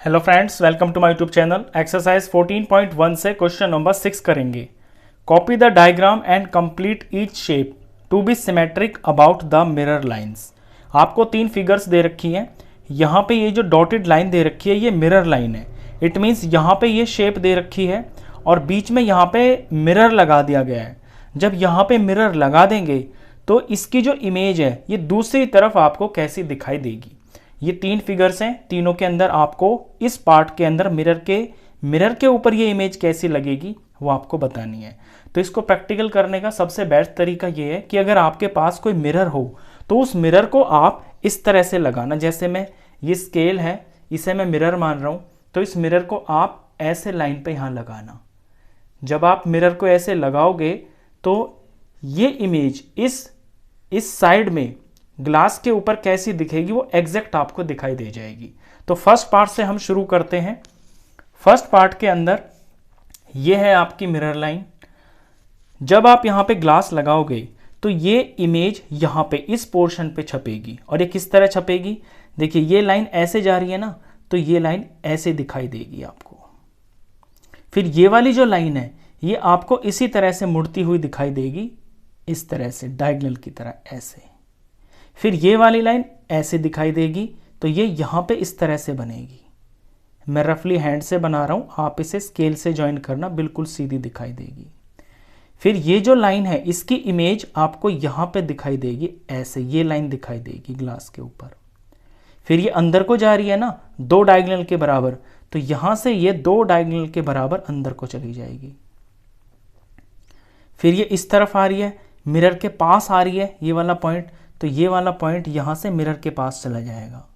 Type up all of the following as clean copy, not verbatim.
Hello friends, welcome to my YouTube channel. Exercise 14.1 से question number 6 करेंगे। Copy the diagram and complete each shape to be symmetric about the mirror lines. आपको तीन figures दे रखी हैं। यहाँ पे ये जो डॉटेड लाइन दे रखी है ये मिरर लाइन है। इट मीन्स यहाँ पे ये शेप दे रखी है और बीच में यहाँ पे मिरर लगा दिया गया है। जब यहाँ पे मिरर लगा देंगे तो इसकी जो इमेज है ये दूसरी तरफ आपको कैसी दिखाई देगी। ये तीन फिगर्स हैं, तीनों के अंदर आपको इस पार्ट के अंदर मिरर के ऊपर ये इमेज कैसी लगेगी वो आपको बतानी है। तो इसको प्रैक्टिकल करने का सबसे बेस्ट तरीका ये है कि अगर आपके पास कोई मिरर हो तो उस मिरर को आप इस तरह से लगाना। जैसे मैं ये स्केल है, इसे मैं मिरर मान रहा हूँ, तो इस मिरर को आप ऐसे लाइन पे यहाँ लगाना। जब आप मिरर को ऐसे लगाओगे तो ये इमेज इस साइड में ग्लास के ऊपर कैसी दिखेगी वो एग्जैक्ट आपको दिखाई दे जाएगी। तो फर्स्ट पार्ट से हम शुरू करते हैं। फर्स्ट पार्ट के अंदर ये है आपकी मिरर लाइन। जब आप यहाँ पे ग्लास लगाओगे तो ये इमेज यहाँ पे इस पोर्शन पे छपेगी। और ये किस तरह छपेगी, देखिए ये लाइन ऐसे जा रही है ना, तो ये लाइन ऐसे दिखाई देगी आपको। फिर ये वाली जो लाइन है ये आपको इसी तरह से मुड़ती हुई दिखाई देगी, इस तरह से डायगोनल की तरह ऐसे। फिर ये वाली लाइन ऐसे दिखाई देगी, तो ये यहाँ पे इस तरह से बनेगी। मैं रफली हैंड से बना रहा हूँ, आप इसे स्केल से ज्वाइन करना, बिल्कुल सीधी दिखाई देगी। फिर ये जो लाइन है इसकी इमेज आपको यहाँ पे दिखाई देगी ऐसे, ये लाइन दिखाई देगी ग्लास के ऊपर। फिर ये अंदर को जा रही है ना, दो डायगोनल के बराबर, तो यहाँ से ये दो डायगोनल के बराबर अंदर को चली जाएगी। फिर ये इस तरफ आ रही है, मिरर के पास आ रही है ये वाला पॉइंट, तो ये वाला पॉइंट यहां से मिरर के पास चला जाएगा।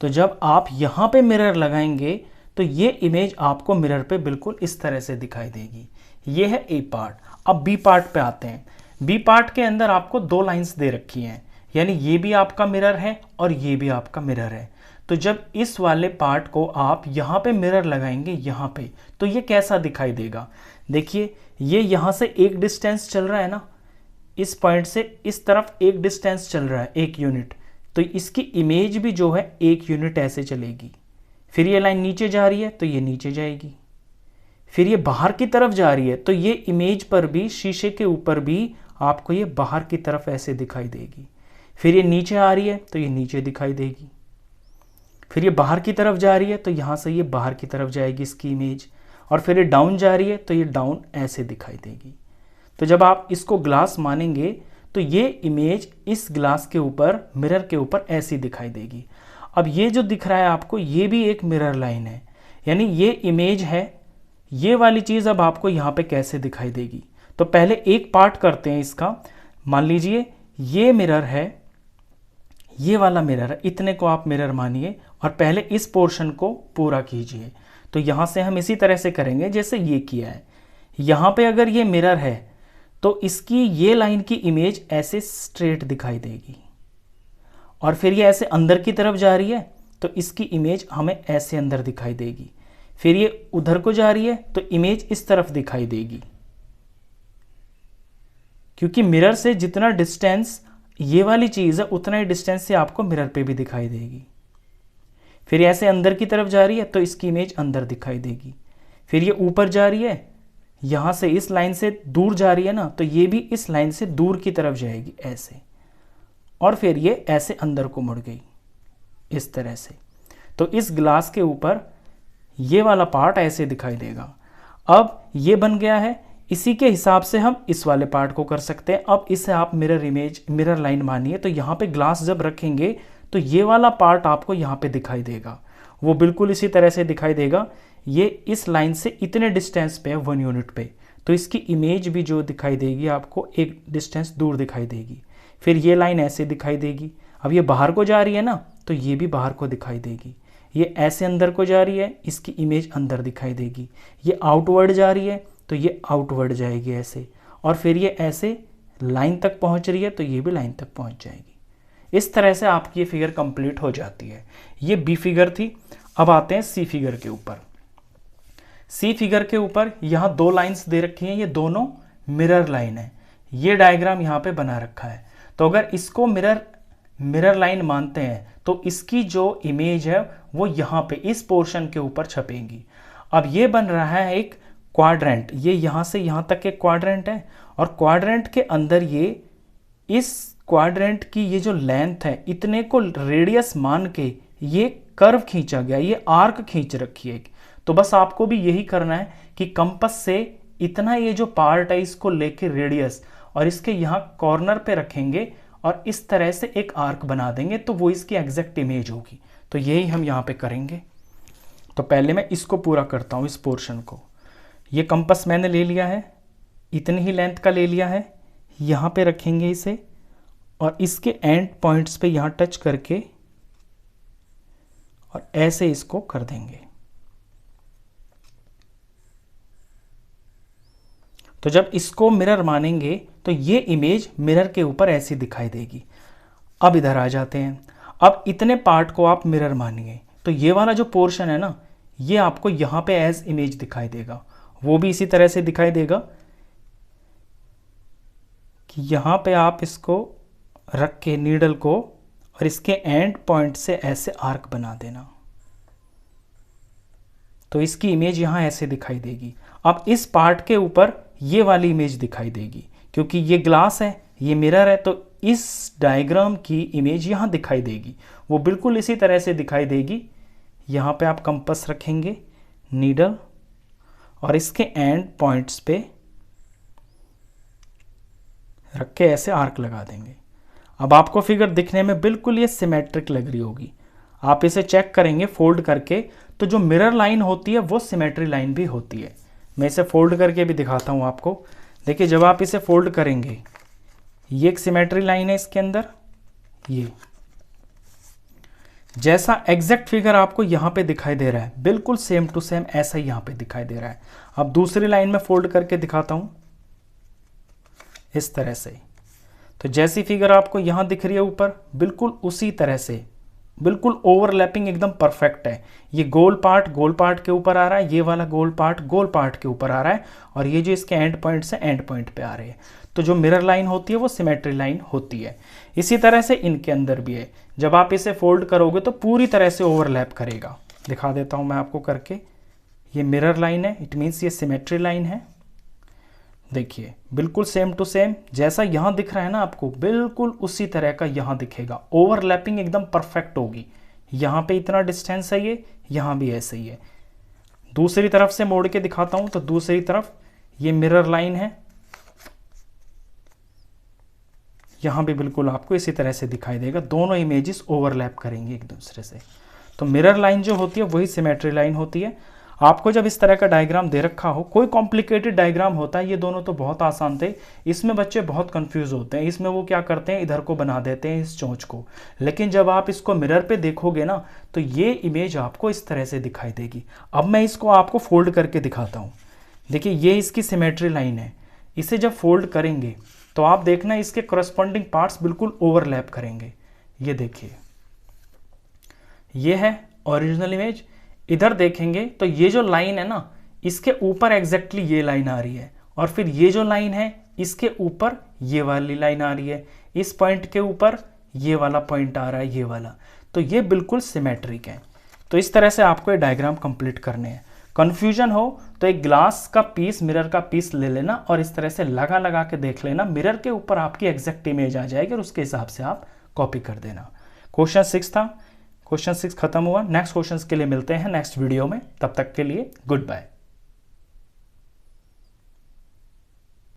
तो जब आप यहां पे मिरर लगाएंगे तो ये इमेज आपको मिरर पे बिल्कुल इस तरह से दिखाई देगी। ये है ए पार्ट। अब बी पार्ट पे आते हैं। बी पार्ट के अंदर आपको दो लाइंस दे रखी हैं, यानी ये भी आपका मिरर है और ये भी आपका मिरर है। तो जब इस वाले पार्ट को आप यहाँ पे मिरर लगाएंगे यहाँ पे, तो ये कैसा दिखाई देगा। देखिए ये यहाँ से एक डिस्टेंस चल रहा है ना, इस पॉइंट से इस तरफ एक डिस्टेंस चल रहा है, एक यूनिट, तो इसकी इमेज भी जो है एक यूनिट ऐसे चलेगी। फिर ये लाइन नीचे जा रही है तो ये नीचे जाएगी। फिर ये बाहर की तरफ जा रही है तो ये इमेज पर भी, शीशे के ऊपर भी आपको ये बाहर की तरफ ऐसे दिखाई देगी। फिर ये नीचे आ रही है तो ये नीचे दिखाई देगी। फिर ये बाहर की तरफ जा रही है तो यहाँ से ये बाहर की तरफ जाएगी इसकी इमेज। और फिर ये डाउन जा रही है तो ये डाउन ऐसे दिखाई देगी। तो जब आप इसको ग्लास मानेंगे तो ये इमेज इस ग्लास के ऊपर, मिरर के ऊपर ऐसी दिखाई देगी। अब ये जो दिख रहा है आपको ये भी एक मिरर लाइन है, यानी ये इमेज है। ये वाली चीज़ अब आपको यहाँ पे कैसे दिखाई देगी, तो पहले एक पार्ट करते हैं इसका। मान लीजिए ये मिरर है, ये वाला मिरर है, इतने को आप मिरर मानिए और पहले इस पोर्शन को पूरा कीजिए। तो यहाँ से हम इसी तरह से करेंगे जैसे ये किया है। यहाँ पे अगर ये मिरर है तो इसकी ये लाइन की इमेज ऐसे स्ट्रेट दिखाई देगी। और फिर ये ऐसे अंदर की तरफ जा रही है तो इसकी इमेज हमें ऐसे अंदर दिखाई देगी। फिर ये उधर को जा रही है तो इमेज इस तरफ दिखाई देगी, क्योंकि मिरर से जितना डिस्टेंस ये वाली चीज़ है उतना ही डिस्टेंस से आपको मिरर पे भी दिखाई देगी। फिर ऐसे अंदर की तरफ जा रही है तो इसकी इमेज अंदर दिखाई देगी। फिर ये ऊपर जा रही है, यहाँ से इस लाइन से दूर जा रही है ना, तो ये भी इस लाइन से दूर की तरफ जाएगी ऐसे। और फिर ये ऐसे अंदर को मुड़ गई इस तरह से। तो इस ग्लास के ऊपर ये वाला पार्ट ऐसे दिखाई देगा। अब ये बन गया है, इसी के हिसाब से हम इस वाले पार्ट को कर सकते हैं। अब इसे आप मिरर लाइन मानिए। तो यहाँ पे ग्लास जब रखेंगे तो ये वाला पार्ट आपको यहाँ पे दिखाई देगा, वो बिल्कुल इसी तरह से दिखाई देगा। ये इस लाइन से इतने डिस्टेंस पे है 1 यूनिट पे, तो इसकी इमेज भी जो दिखाई देगी आपको एक डिस्टेंस दूर दिखाई देगी। फिर ये लाइन ऐसे दिखाई देगी। अब ये बाहर को जा रही है ना, तो ये भी बाहर को दिखाई देगी। ये ऐसे अंदर को जा रही है, इसकी इमेज अंदर दिखाई देगी। ये आउटवर्ड जा रही है तो ये आउटवर्ड जाएगी ऐसे। और फिर ये ऐसे लाइन तक पहुँच रही है तो ये भी लाइन तक पहुँच जाएगी। इस तरह से आपकी ये फिगर कंप्लीट हो जाती है। ये बी फिगर थी। अब आते हैं सी फिगर के ऊपर। सी फिगर के ऊपर यहाँ दो लाइंस दे रखी हैं, ये दोनों मिरर लाइन है। ये डायग्राम यहाँ पे बना रखा है। तो अगर इसको मिरर लाइन मानते हैं तो इसकी जो इमेज है वो यहाँ पे इस पोर्शन के ऊपर छपेगी। अब ये बन रहा है एक क्वाड्रेंट, ये यहाँ से यहाँ तक एक क्वाड्रेंट है, और क्वाड्रेंट के अंदर ये इस क्वाड्रेंट की ये जो लेंथ है इतने को रेडियस मान के ये कर्व खींचा गया, ये आर्क खींच रखी है। तो बस आपको भी यही करना है कि कंपास से इतना ये जो पार्ट है इसको लेके रेडियस और इसके यहाँ कॉर्नर पे रखेंगे और इस तरह से एक आर्क बना देंगे, तो वो इसकी एग्जैक्ट इमेज होगी। तो यही हम यहाँ पे करेंगे। तो पहले मैं इसको पूरा करता हूँ, इस पोर्शन को। ये कंपास मैंने ले लिया है, इतनी ही लेंथ का ले लिया है, यहाँ पे रखेंगे इसे और इसके एंड पॉइंट्स पे यहाँ टच करके और ऐसे इसको कर देंगे। तो जब इसको मिरर मानेंगे तो ये इमेज मिरर के ऊपर ऐसी दिखाई देगी। अब इधर आ जाते हैं। अब इतने पार्ट को आप मिरर मानिए तो ये वाला जो पोर्शन है ना, ये आपको यहाँ पे एज इमेज दिखाई देगा। वो भी इसी तरह से दिखाई देगा कि यहाँ पे आप इसको रख के नीडल को और इसके एंड पॉइंट से ऐसे आर्क बना देना, तो इसकी इमेज यहाँ ऐसे दिखाई देगी। अब इस पार्ट के ऊपर ये वाली इमेज दिखाई देगी, क्योंकि ये ग्लास है, ये मिरर है, तो इस डायग्राम की इमेज यहाँ दिखाई देगी। वो बिल्कुल इसी तरह से दिखाई देगी। यहाँ पे आप कंपास रखेंगे, नीडल और इसके एंड पॉइंट्स पे रख के ऐसे आर्क लगा देंगे। अब आपको फिगर दिखने में बिल्कुल ये सिमेट्रिक लग रही होगी। आप इसे चेक करेंगे फोल्ड करके, तो जो मिरर लाइन होती है वो सिमेट्री लाइन भी होती है। मैं इसे फोल्ड करके भी दिखाता हूँ आपको। देखिए, जब आप इसे फोल्ड करेंगे, ये एक सिमेट्री लाइन है इसके अंदर, ये जैसा एग्जैक्ट फिगर आपको यहाँ पे दिखाई दे रहा है, बिल्कुल सेम टू सेम ऐसा ही यहाँ पे दिखाई दे रहा है। अब दूसरी लाइन में फोल्ड करके दिखाता हूँ इस तरह से। तो जैसी फिगर आपको यहाँ दिख रही है ऊपर, बिल्कुल उसी तरह से, बिल्कुल ओवरलैपिंग एकदम परफेक्ट है। ये गोल पार्ट के ऊपर आ रहा है, ये वाला गोल पार्ट के ऊपर आ रहा है, और ये जो इसके एंड पॉइंट से एंड पॉइंट पे आ रहे हैं। तो जो मिरर लाइन होती है वो सिमेट्री लाइन होती है। इसी तरह से इनके अंदर भी है। जब आप इसे फोल्ड करोगे तो पूरी तरह से ओवरलैप करेगा। दिखा देता हूँ मैं आपको करके। ये मिरर लाइन है, इट मीन्स ये सिमेट्री लाइन है। देखिए, बिल्कुल सेम टू सेम जैसा यहाँ दिख रहा है ना आपको, बिल्कुल उसी तरह का यहाँ दिखेगा। ओवरलैपिंग एकदम परफेक्ट होगी। यहाँ पे इतना डिस्टेंस है, ये यहाँ भी ऐसे ही है। दूसरी तरफ से मोड़ के दिखाता हूँ, तो दूसरी तरफ ये मिरर लाइन है, यहाँ भी बिल्कुल आपको इसी तरह से दिखाई देगा। दोनों इमेजेस ओवरलैप करेंगे एक दूसरे से। तो मिरर लाइन जो होती है वही सिमेट्री लाइन होती है। आपको जब इस तरह का डायग्राम दे रखा हो, कोई कॉम्प्लिकेटेड डायग्राम होता है, ये दोनों तो बहुत आसान थे, इसमें बच्चे बहुत कंफ्यूज होते हैं। इसमें वो क्या करते हैं, इधर को बना देते हैं इस चोंच को। लेकिन जब आप इसको मिरर पे देखोगे ना, तो ये इमेज आपको इस तरह से दिखाई देगी। अब मैं इसको आपको फोल्ड करके दिखाता हूँ। देखिए, ये इसकी सिमेट्री लाइन है। इसे जब फोल्ड करेंगे तो आप देखना इसके करस्पॉन्डिंग पार्ट्स बिल्कुल ओवरलैप करेंगे। ये देखिए, ये है ओरिजिनल इमेज। इधर देखेंगे तो ये जो लाइन है ना, इसके ऊपर एग्जैक्टली ये लाइन आ रही है, और फिर ये जो लाइन है इसके ऊपर ये वाली लाइन आ रही है, इस पॉइंट के ऊपर ये वाला पॉइंट आ रहा है, ये वाला। तो ये बिल्कुल सिमेट्रिक है। तो इस तरह से आपको ये डायग्राम कंप्लीट करने हैं। कंफ्यूजन हो तो एक ग्लास का पीस, मिरर का पीस ले लेना और इस तरह से लगा लगा के देख लेना। मिरर के ऊपर आपकी एग्जैक्ट इमेज आ जाएगी और उसके हिसाब से आप कॉपी कर देना। क्वेश्चन 6 था। क्वेश्चन 6 खत्म हुआ। नेक्स्ट क्वेश्चन के लिए मिलते हैं नेक्स्ट वीडियो में। तब तक के लिए गुड बाय।